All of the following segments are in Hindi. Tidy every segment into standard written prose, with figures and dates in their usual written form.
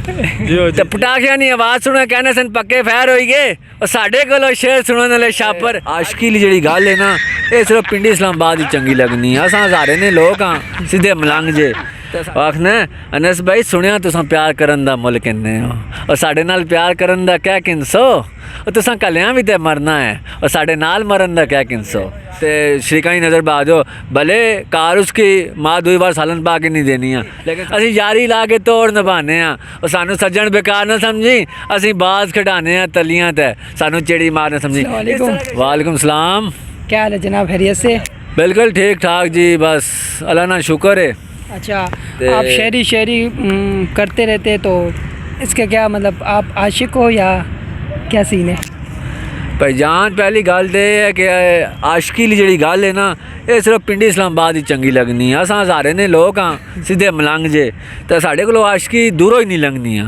ते पटाखियां दी आवाज़ सुने कहने सन पक्के फैर होई गए और साढ़े कोलों शेर सुनने वाले छापर। आशिकी दी जेहड़ी गल है ना ये सिर्फ पिंडी इस्लामाबाद ही चंगी लगनी। असां हज़ारे ने लोग हाँ सीधे मलंग जे आखना अनस भाई सुनिया तुसां प्यार करन दा मुल किन्ने हो और साढ़े नाल प्यार करन दा क्या किनसो और तुसां कलियां भी ते मरना है और साढ़े नाल मरन दा क्या किनसो। ते शरीका दी नज़र बाजो भले कार उसकी माँ दुई बार सालन पा के नहीं देनी है लेकिन असी यारी ला के तोड़ निभाने और सानू सज्जन बेकार ना समझी असी बाज खिडाने तलियां ते सानू चिड़ी मार ना समझी। वालेकुम सलाम। क्या हाल है जनाब, खैरियत से? बिल्कुल ठीक ठाक जी, बस अल्लाह ना शुक्र है। अच्छा, आप शायरी करते रहते तो इसका क्या मतलब, आप आशिक हो या क्या सीन है? भाईजान पहली गल तो यह है कि आशिकी दी जेहड़ी गल है ना ये सिर्फ पिंडी इस्लामाबाद ही चंगी लगनी है। असां हज़ारे ने लोग हाँ सीधे मलंग जे तो साढ़े कोलों आशिकी दूरों ही नहीं लंघनी।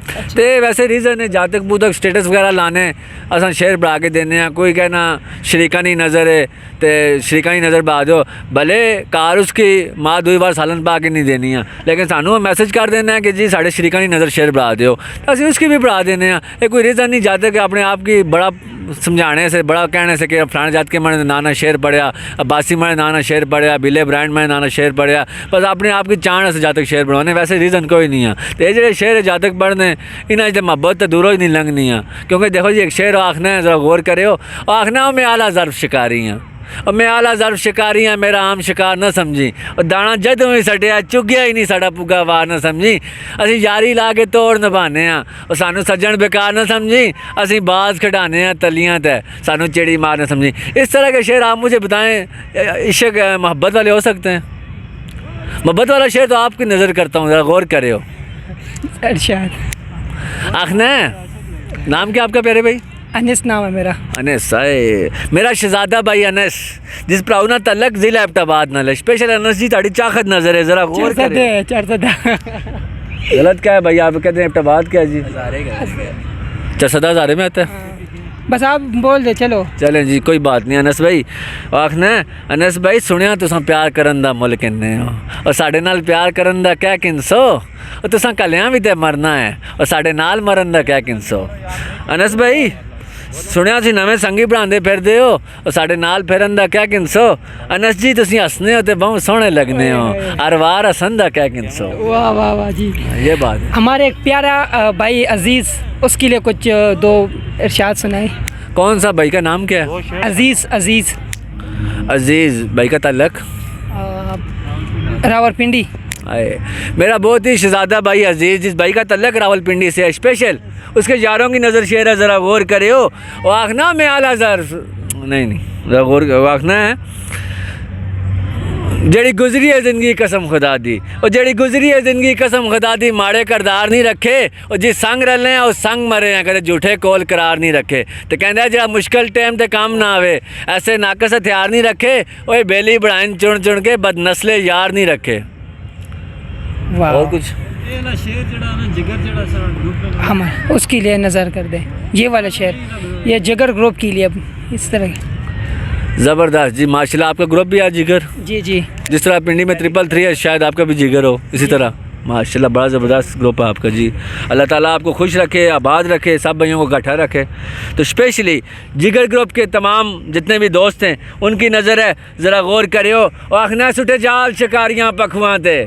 तो वैसे रीज़न है जातक बूतक स्टेटस वगैरह लाने असां शेयर बढ़ा के देने। कोई कहना शरीका दी नज़र है तो शरीका दी नज़र बाजो भले कार उसकी माँ दुई बार सालन पा के नहीं देनी है लेकिन सानू मैसेज कर देना है कि जी साढ़े शरीका दी नज़र शेयर बढ़ा दो तो असीं उसकी भी बढ़ा देने। ये कोई रीज़न नहीं जाते कि अपने आप की बड़ा समझाने से बड़ा कहने से कि फलाने जात के मैंने नाना शेर पढ़िया, अब्बासी मैंने नाना शेर पढ़िया, बिले ब्रांड मैंने नाना शेर पढ़िया, बस अपने आप की चाण से जातक शेर बढ़ाने। वैसे रीज़न कोई नहीं है। तो ये जो शेर है जातक पढ़ने इन्हें जो मोहब्बत तो दूरों ही नहीं लंघनी है। क्योंकि देखो जी एक शेर आखना है ज़रा गौर करे हो आखना मैं आला ज़र्फ शिकारी हाँ और मैं आला ज़र्फ शिकारी हाँ मेरा आम शिकार ना समझी और दाना जदों ही सटिया चुग्या ही नहीं साड़ा पुग्गा वार ना समझी। असी यारी ला के तोड़ निभाने और सानू सज्जन बेकार ना समझी असी बाज खिडाने तलियां ते सानू चिड़ी मार ना समझी। इस तरह के शेर आप मुझे बताएं इश्क मोहब्बत वाले हो सकते हैं? मोहब्बत वाला शेर तो आपकी नज़र करता हूँ, ज़रा गौर करे हो। अरशाद आखना नाम क्या आपका प्यारे भाई? अनस नाम है मेरा। अनस है मेरा शहजादा भाई अनस जिस पर ना तलक जिला एबटाबाद नाल स्पेशल अनस जी ताड़ी चाखत नजर है ज़रा गौर करें। गलत क्या है भाई, आप कहते हैं एबटाबाद क्या है जी? 4 हज़ारे में आता है। बस आप बोल दे चलो। चलें जी कोई बात नहीं। अनस भाई आखना अनस भाई सुनिया तुसां प्यार करन दा मुल किन्ने हो और साढ़े नाल प्यार करन दा क्या किनसो और तुसां कलियां भी ते मरना है और साढ़े नाल मरन दा क्या किनसो। अनस भाई सुनिया सी नवे संगी पढ़ाते फिरदे हो और साढ़े नाल फिरन दा क्या किनसो। अनस जी तुसीं हसने हो तो बहुत सोहने लगने हो हर वार हसन दा क्या किनसो। वाह वाह वाह जी, ये बात है। हमारे एक प्यारा भाई अजीज़ उसके लिए कुछ 2 इरशाद सुनाए। कौन सा भाई का नाम क्या है? अजीज़। अजीज़ अजीज़ भाई का तल्लक रावलपिंडी। आए मेरा बहुत ही शहजादा भाई अजीज़ जिस भाई का तल्लक रावलपिंडी से है स्पेशल उसके यारों की नज़र शेर है ज़रा गौर करे हो वो आखना मैं आला ज़र्फ नहीं ज़रा गौर आखना है जेड़ी गुजरी है ज़िंदगी कसम खुदा दी और जेड़ी गुजरी है ज़िंदगी कसम खुदा दी माड़े करदार नहीं रखे और जिस संग रले हैं और संग मरे हैं कदे झूठे कोल करार नहीं रखे। तो कहता है जरा मुश्किल टाइम ते काम ना आवे ऐसे नाकस हथियार नहीं रखे और बेली बढ़ाइन चुन चुन के बदनस्ले यार नहीं रखे। और कुछ हम उसके लिए नज़र कर दें ये वाला शेर, ये जिगर ग्रुप के लिए इस तरह। ज़बरदस्त जी माशाल्लाह आपका ग्रुप भी है जिगर। जी जी, जिस तरह पिंडी में 333 है शायद आपका भी जिगर हो इसी तरह। माशाल्लाह बड़ा ज़बरदस्त ग्रुप है आपका जी। अल्लाह ताला आपको खुश रखे आबाद रखे सब भाइयों को इकट्ठा रखे। तो स्पेशली जिगर ग्रुप के तमाम जितने भी दोस्त हैं उनकी नज़र है ज़रा गौर करियो और आखना सुटे जाल शिकारियाँ पखवां ते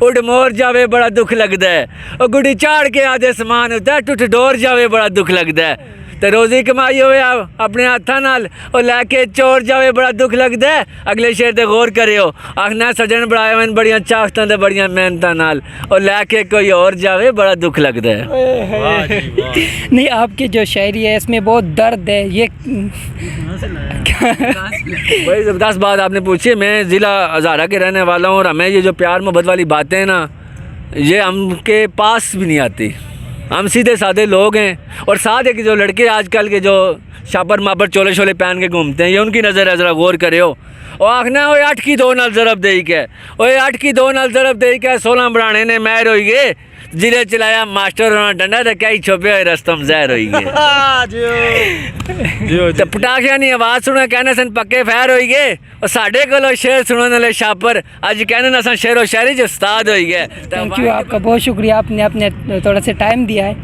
उड़ मोर जावे बड़ा दुख लगता है और गुड़ी चाड़ के आधे समान होता है टुट डोर जावे बड़ा दुख लगता है। तो रोज़ी कमाई होवे अपने हाथों नाल और लैके चोर जावे बड़ा दुख लगता है। अगले शेर ते गौर करियो आखना सजन बढ़ाए मैंने बड़ियां चाहतां ते बड़ियां मेहनतां नाल और लैके कोई और जावे बड़ा दुख लगता है। नहीं आपकी जो शायरी है इसमें बहुत दर्द है। ये बड़ी ज़बरदस्त बात आपने पूछी। मैं ज़िला हज़ारा के रहने वाला हूँ और हमें ये जो प्यार मोहब्बत वाली बातें हैं ना ये हमके पास भी नहीं आती। हम सीधे साधे लोग हैं और साथ एक जो लड़के आजकल के जो छापर मापर चोले शोले पहन के घूमते हैं, ये उनकी नज़र है, ज़रा गौर करे हो। और आखना वो 8 की 2 नाल ज़रब दे के, वो 8 की 2 नाल ज़रब दे के 16 बनाने ने मैर हो गए, जिले चलाया मास्टर होना डंडा तो कई छुपे हुए रस्तम जहर हो गए। तो पटाखिया की आवाज़ सुने कहने सन पक्के फैर हो गए, और साढ़े को शेर सुनने वाले छापर अज कहने अस शेरो शायरी च उस्ताद हो गए। थैंक यू, आपका बहुत शुक्रिया, आपने अपने थोड़ा सा टाइम दिया है।